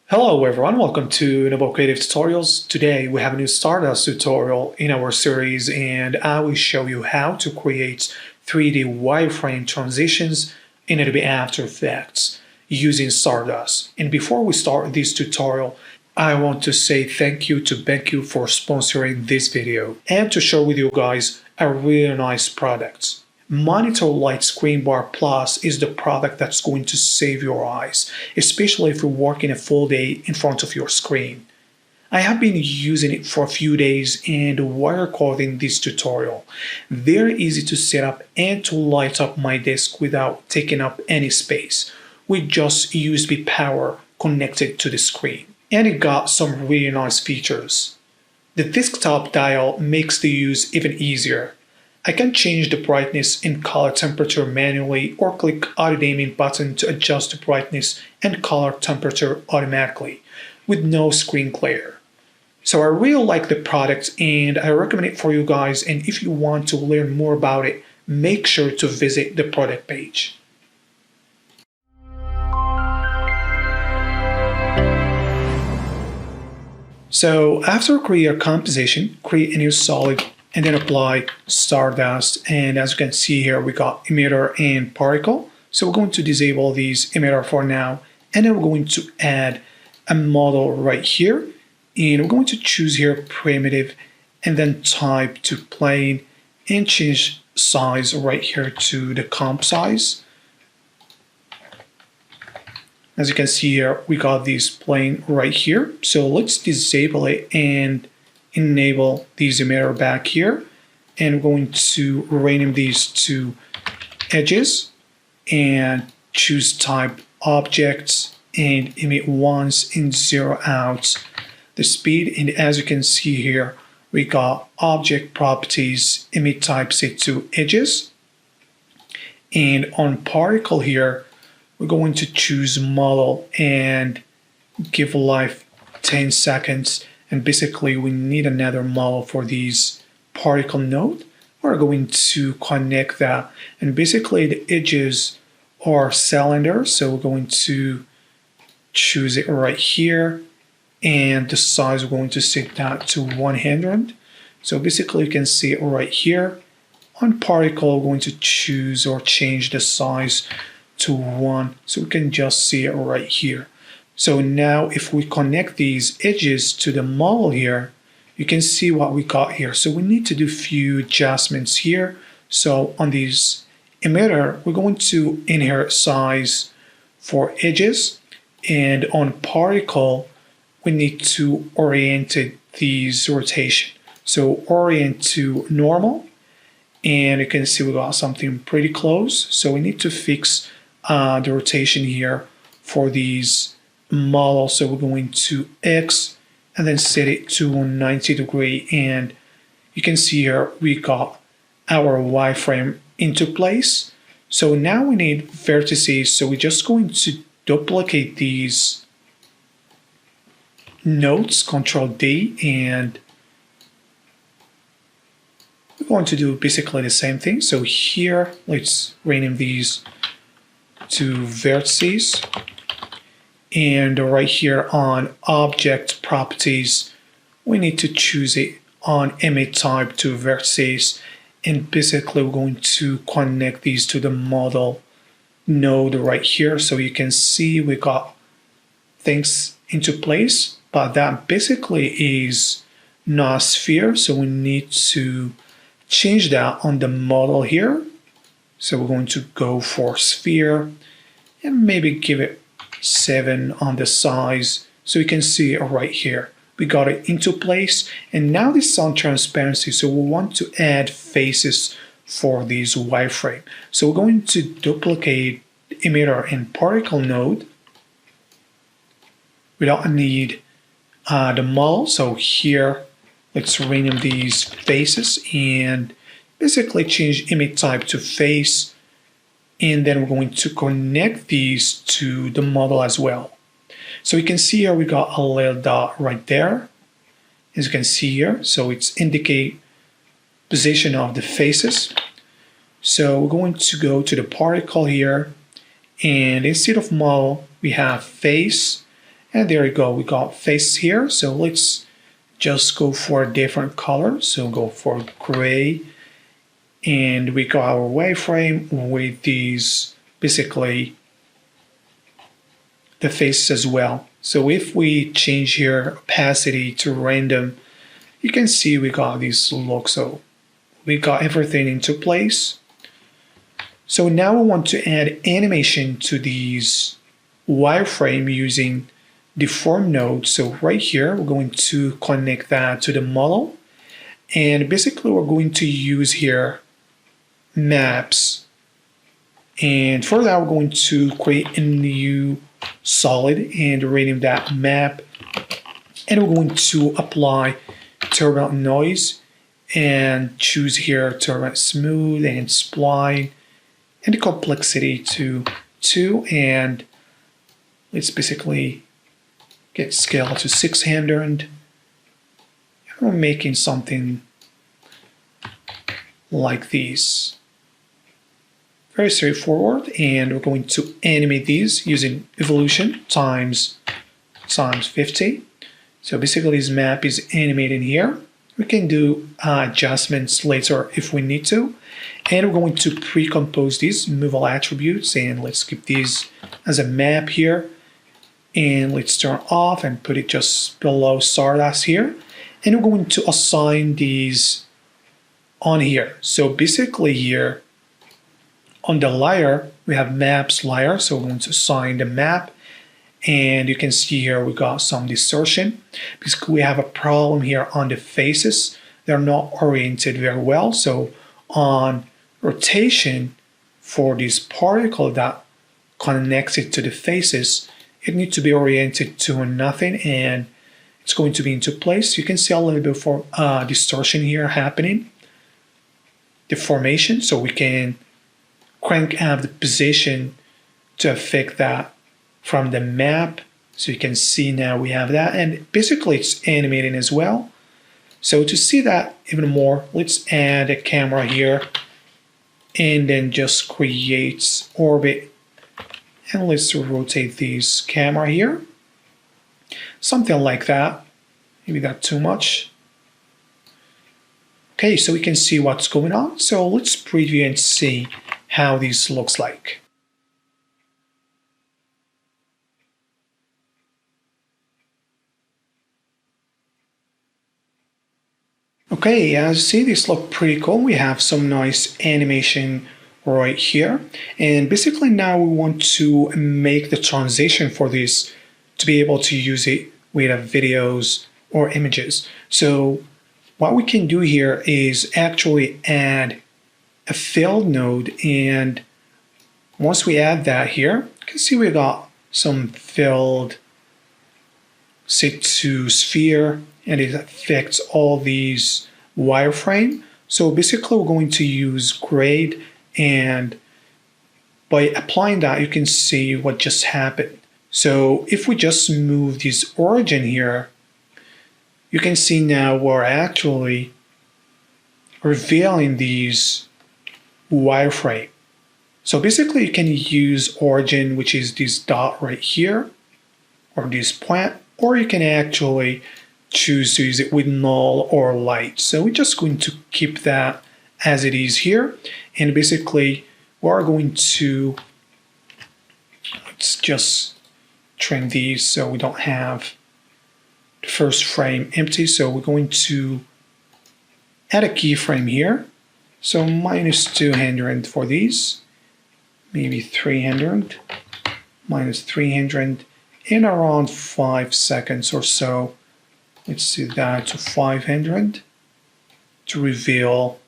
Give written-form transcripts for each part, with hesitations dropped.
Hello everyone, welcome to Noble Creative Tutorials. Today we have a new Stardust tutorial in our series and I will show you how to create 3D wireframe transitions in Adobe After Effects using Stardust. And before we start this tutorial, I want to say thank you to BenQ for sponsoring this video and to share with you guys a really nice product. Monitor Light ScreenBar Plus is the product that's going to save your eyes, especially if you're working a full day in front of your screen. I have been using it for a few days and while recording this tutorial. Very easy to set up and to light up my desk without taking up any space, with just USB power connected to the screen. And it got some really nice features. The desktop dial makes the use even easier. I can change the brightness and color temperature manually or click auto dimming button to adjust the brightness and color temperature automatically with no screen glare. So I really like the product and I recommend it for you guys, and if you want to learn more about it, make sure to visit the product page. So after create a composition, create a new solid and then apply Stardust, and as you can see here we got emitter and particle. So we're going to disable these emitter for now, and then we're going to add a model right here, and we're going to choose here primitive and then type to plane and change size right here to the comp size. As you can see here we got this plane right here, so let's disable it and enable these emitter back here, and we're going to rename these to edges and choose type objects and emit once and zero out the speed. And as you can see here we got object properties, emit type set to edges, and on particle here we're going to choose model and give life 10 seconds. And basically we need another model for these particle node. We're going to connect that, and basically the edges are cylinders, so we're going to choose it right here, and the size we're going to set that to 100. So basically you can see it right here. On particle we're going to choose or change the size to 1, so we can just see it right here. So now if we connect these edges to the model here, you can see what we got here. So we need to do a few adjustments here. So on these emitter, we're going to inherit size for edges, and on particle, we need to orient these rotation. So orient to normal, and you can see we got something pretty close. So we need to fix the rotation here for these model. So we're going to X and then set it to 90 degree, and you can see here we got our wireframe into place. So now we need vertices, so we're just going to duplicate these nodes, Control D, and we're going to do basically the same thing. So here let's rename these to vertices. And right here on object properties, we need to choose it on emit type to vertices, and basically we're going to connect these to the model node right here. So you can see we got things into place, but that basically is not a sphere, so we need to change that on the model here. So we're going to go for sphere and maybe give it 7 on the size, so you can see it right here. We got it into place, and now this is on transparency, so we want to add faces for these wireframe. So we're going to duplicate emitter and particle node. We don't need the model, so here let's rename these faces and basically change emit type to face. And then we're going to connect these to the model as well. So you can see here we got a little dot right there, as you can see here. So it's indicate position of the faces. So we're going to go to the particle here, and instead of model we have face, And there you go, we got face here. So let's just go for a different color. So go for gray. And we got our wireframe with these, basically, the face as well. So if we change here opacity to random, you can see we got this look. So we got everything into place. So now we want to add animation to these wireframe using the form node. So right here, we're going to connect that to the model. And basically, we're going to use here maps. And for that, we're going to create a new solid and rename that map. And we're going to apply turbulent noise and choose here turbulent smooth and spline and the complexity to 2. And let's basically get scale to 600. And we're making something like this. Very straightforward, and we're going to animate these using evolution times 50. So basically this map is animated here. We can do adjustments later if we need to. And we're going to pre-compose these, move all attributes, and let's keep these as a map here. And let's turn off and put it just below Stardust here. And we're going to assign these on here. So basically here, on the layer, we have maps layer, so we're going to assign the map. And you can see here we got some distortion because we have a problem here on the faces. They're not oriented very well. So on rotation for this particle that connects it to the faces, it needs to be oriented to nothing, and it's going to be into place. You can see a little bit for distortion here happening, deformation, so we can crank up the position to affect that from the map. So you can see now we have that, and basically it's animating as well. So to see that even more, let's add a camera here and then just create orbit, and let's rotate this camera here, something like that. Maybe not too much. Okay, so we can see what's going on. So let's preview and see how this looks like. Okay, as you see, this looks pretty cool. We have some nice animation right here. And basically now we want to make the transition for this to be able to use it with videos or images. So what we can do here is actually add a fill node, and once we add that here, you can see we got some filled set to sphere, and it affects all these wireframe. So basically we're going to use grade, and by applying that you can see what just happened. So if we just move this origin here, you can see now we're actually revealing these wireframe. So basically you can use origin, which is this dot right here, or this point, or you can actually choose to use it with null or light. So we're just going to keep that as it is here, and basically we're going to, let's just trim these so we don't have the first frame empty. So we're going to add a keyframe here. So -200 for these, maybe 300, -300, in around 5 seconds or so. Let's set that to 500 to reveal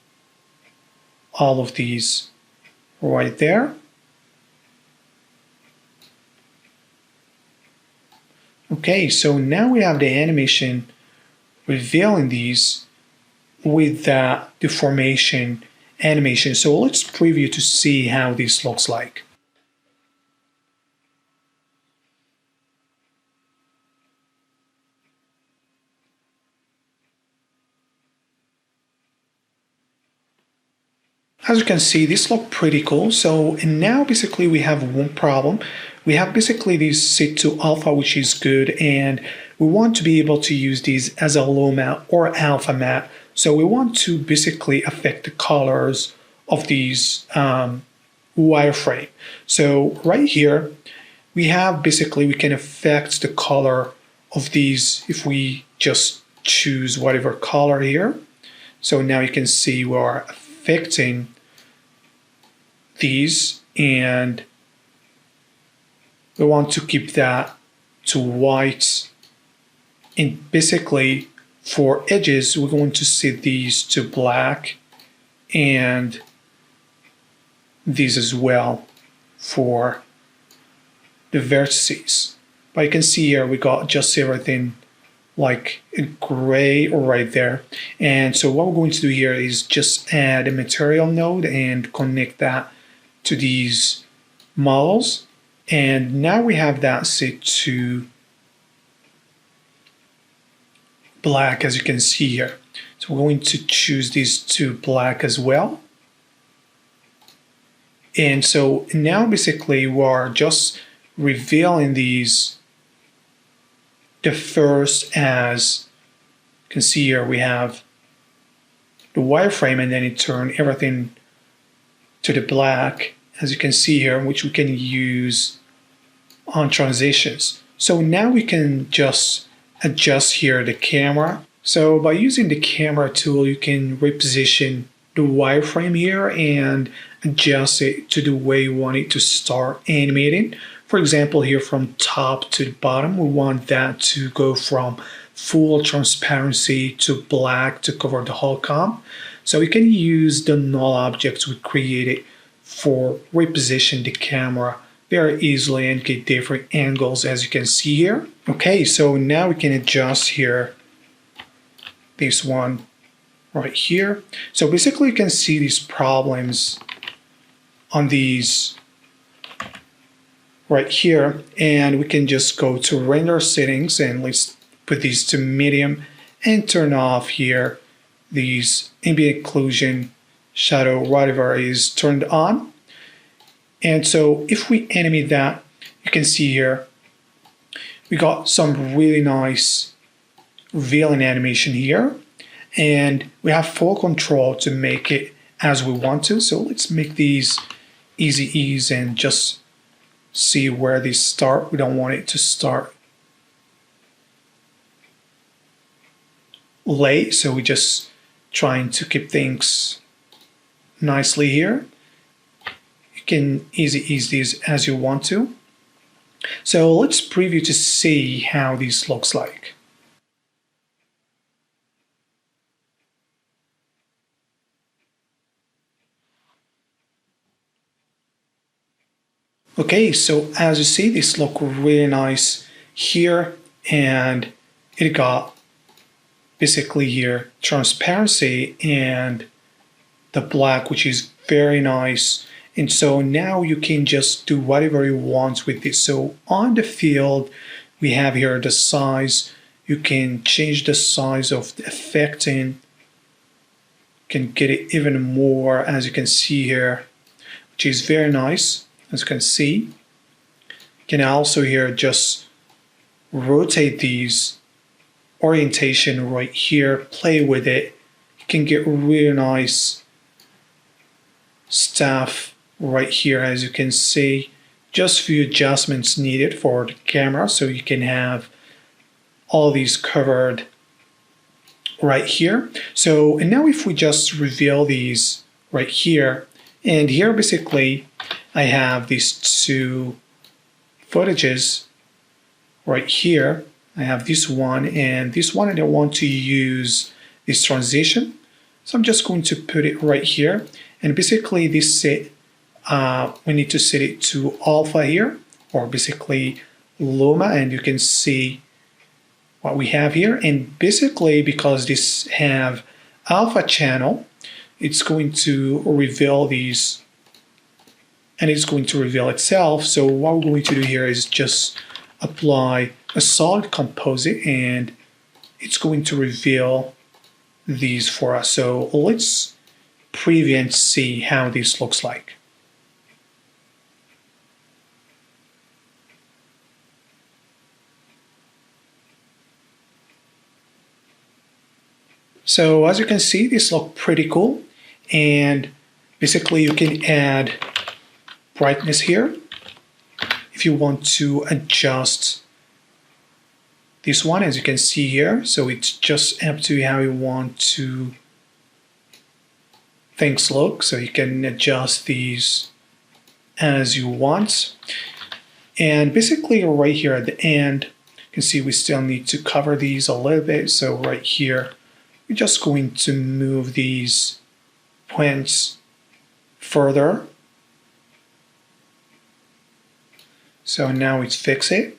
all of these right there. Okay, so now we have the animation revealing these with the deformation animation. So let's preview to see how this looks like. as you can see, this looks pretty cool. So and now basically we have one problem. We have basically this set to alpha, which is good, and we want to be able to use these as a low matte or alpha matte. So we want to basically affect the colors of these wireframe. So right here, we have basically, we can affect the color of these if we just choose whatever color here. So now you can see we are affecting these, and we want to keep that to white. And basically for edges, we're going to set these to black, and these as well for the vertices. But you can see here we got just everything like gray right there. And so what we're going to do here is just add a material node and connect that to these models. And now we have that set to black, as you can see here. So we're going to choose these to black as well. And so now basically we're just revealing these. The first, as you can see here, we have the wireframe, and then it turned everything to the black, as you can see here, which we can use on transitions. So now we can just adjust here the camera. So by using the camera tool, you can reposition the wireframe here and adjust it to the way you want it to start animating. For example, here from top to the bottom, we want that to go from full transparency to black to cover the whole comp. So we can use the null objects we created for reposition the camera very easily and get different angles, as you can see here. Okay, so now we can adjust here this one right here. So basically you can see these problems on these right here, and we can just go to render settings, and let's put these to medium and turn off here these ambient occlusion, shadow, whatever is turned on. And so if we animate that, you can see here we got some really nice revealing animation here, and we have full control to make it as we want to. So let's make these easy ease and just see where these start. We don't want it to start late, so we're just trying to keep things nicely here. You can easy ease these as you want to. So let's preview to see how this looks like. Okay, so as you see, this look really nice here, and it got basically here transparency and the black, which is very nice. And so now you can just do whatever you want with this. So on the field, we have here the size. You can change the size of the affecting. You can get it even more, as you can see here, which is very nice. As you can see, you can also here just rotate these orientation right here, play with it. You can get really nice stuff right here, as you can see. Just a few adjustments needed for the camera, so you can have all these covered right here. So, and now if we just reveal these right here, and here basically I have these two footages right here. I have this one and this one, and I want to use this transition. So I'm just going to put it right here. And basically this set, we need to set it to alpha here, or basically luma, and you can see what we have here. And basically because this have alpha channel, it's going to reveal these, and it's going to reveal itself. So what we're going to do here is just apply a solid composite, and it's going to reveal these for us. So let's preview and see how this looks like. So as you can see, this looks pretty cool. And basically you can add brightness here if you want to adjust this one, as you can see here. So it's just up to how you want to things look. So you can adjust these as you want. And basically right here at the end, you can see we still need to cover these a little bit. So right here, we're just going to move these points further. So now it's fixed it.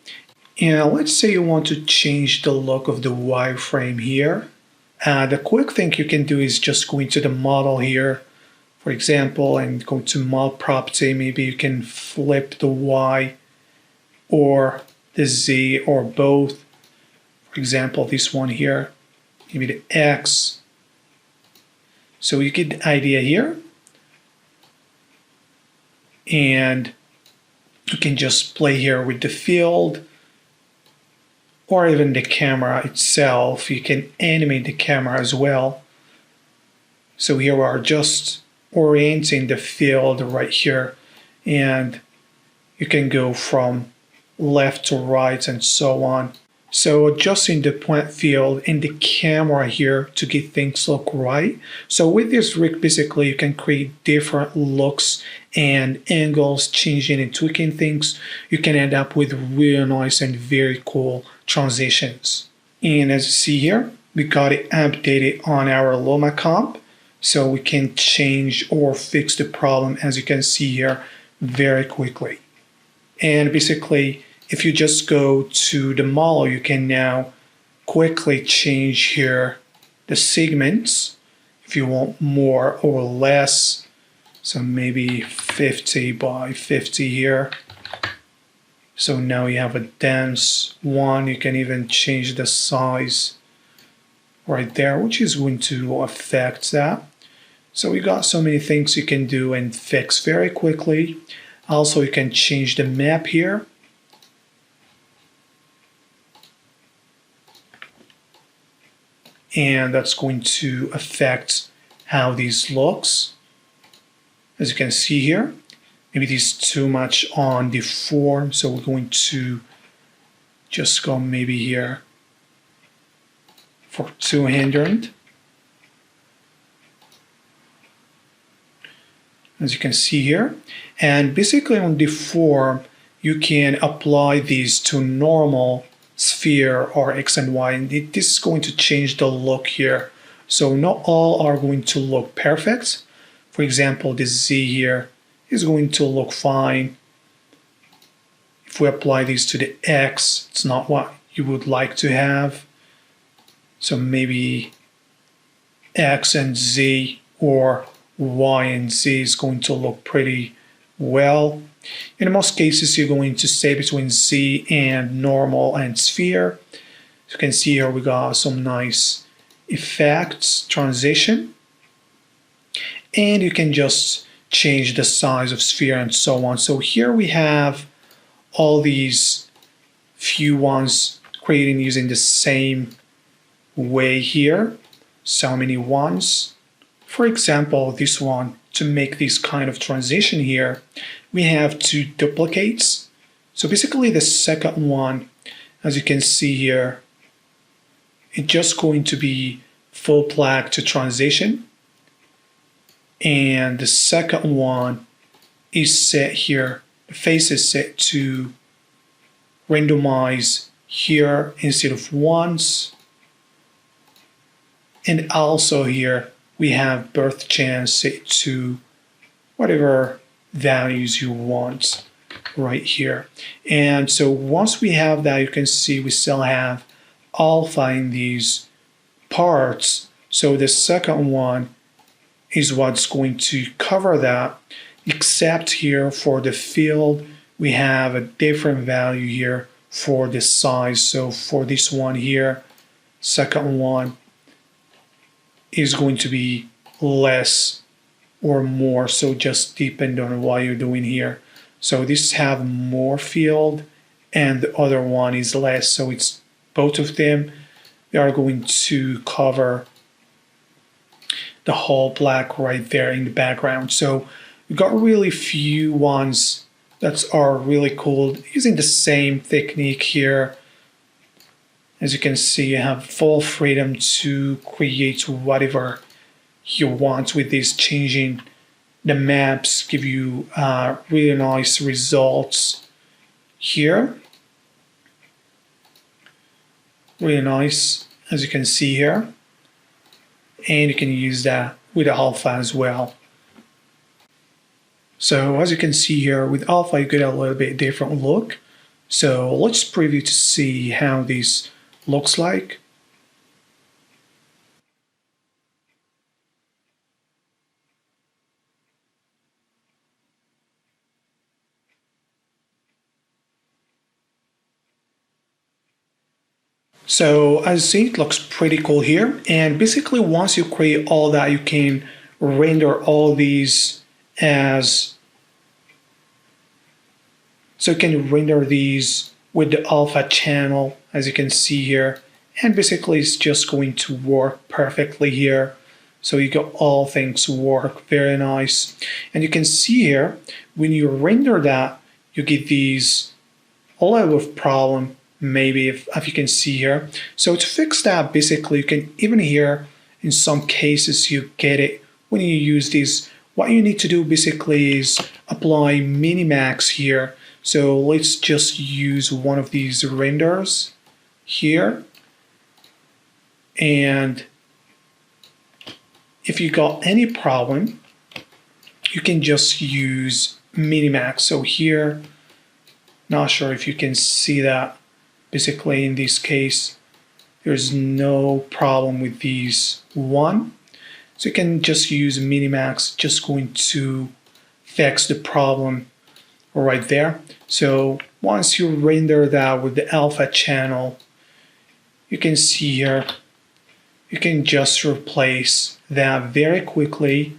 And let's say you want to change the look of the wireframe here. The quick thing you can do is just go into the model here, for example, and go to model property. Maybe you can flip the Y or the Z or both. For example, this one here, maybe the X. So you get the idea here. And you can just play here with the field or even the camera itself. You can animate the camera as well. So here we are just orienting the field right here. And you can go from left to right and so on. So adjusting the point field in the camera here to get things look right. So with this rig, basically you can create different looks and angles, changing and tweaking things. You can end up with really nice and very cool transitions. And as you see here, we got it updated on our Luma comp. So we can change or fix the problem, as you can see here, very quickly. And basically, if you just go to the model, you can now quickly change here the segments if you want more or less. So maybe 50 by 50 here. So now you have a dense one. You can even change the size right there, which is going to affect that. So we got so many things you can do and fix very quickly. Also, you can change the map here. And that's going to affect how these looks. As you can see here, maybe this is too much on the form, so we're going to just go maybe here for 200. As you can see here, and basically on the form, you can apply these to normal sphere or X and Y, and this is going to change the look here. So not all are going to look perfect. For example, this Z here is going to look fine. If we apply these to the X, it's not what you would like to have. So maybe X and Z or Y and Z is going to look pretty well. In most cases, you're going to stay between Z and normal and sphere. As you can see here, we got some nice effects, transition. And you can just change the size of sphere and so on. So here we have all these few ones created using the same way here. So many ones. For example, this one, to make this kind of transition here, we have two duplicates. So basically the second one, as you can see here, it's just going to be full black to transition. And the second one is set here. The face is set to randomize here instead of once. And also here, we have birth chance set to whatever values you want right here. And so once we have that, you can see we still have alpha in these parts. So the second one is what's going to cover that, except here for the field, we have a different value here for the size. So for this one here, second one is going to be less or more, so just depend on what you're doing here. So this have more field and the other one is less, so it's both of them, they are going to cover the whole black right there in the background. So we got really few ones that are really cool using the same technique here. As you can see, you have full freedom to create whatever you want with this. Changing the maps give you really nice results here. Really nice, as you can see here. And you can use that with alpha as well. So as you can see here, with alpha you get a little bit different look. So let's preview to see how this looks like. So as you see, it looks pretty cool here. And basically once you create all that, you can render all these as, so you can render these with the alpha channel, as you can see here. And basically it's just going to work perfectly here. So you got all things work very nice. And you can see here, when you render that, you get these a level of problem, maybe if you can see here. So to fix that, basically you can even here, in some cases you get it when you use these. What you need to do basically is apply Minimax here. So let's just use one of these renders here. And if you got any problem, you can just use Minimax. So here, not sure if you can see that. Basically in this case, there's no problem with these one. So you can just use Minimax, just going to fix the problem right there. So once you render that with the alpha channel, you can see here, you can just replace that very quickly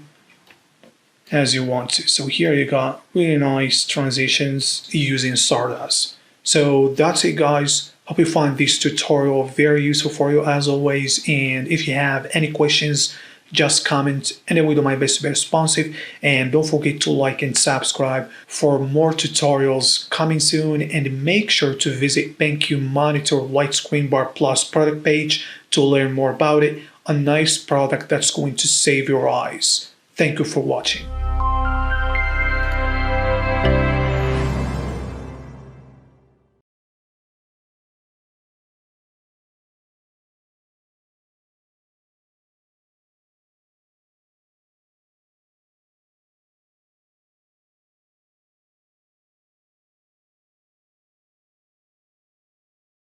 as you want to. So here you got really nice transitions using Stardust. So that's it, guys. Hope you find this tutorial very useful for you as always. And if you have any questions, just comment and I will do my best to be responsive. And don't forget to like and subscribe for more tutorials coming soon. And make sure to visit BenQ Monitor White ScreenBar Plus product page to learn more about it. A nice product that's going to save your eyes. Thank you for watching.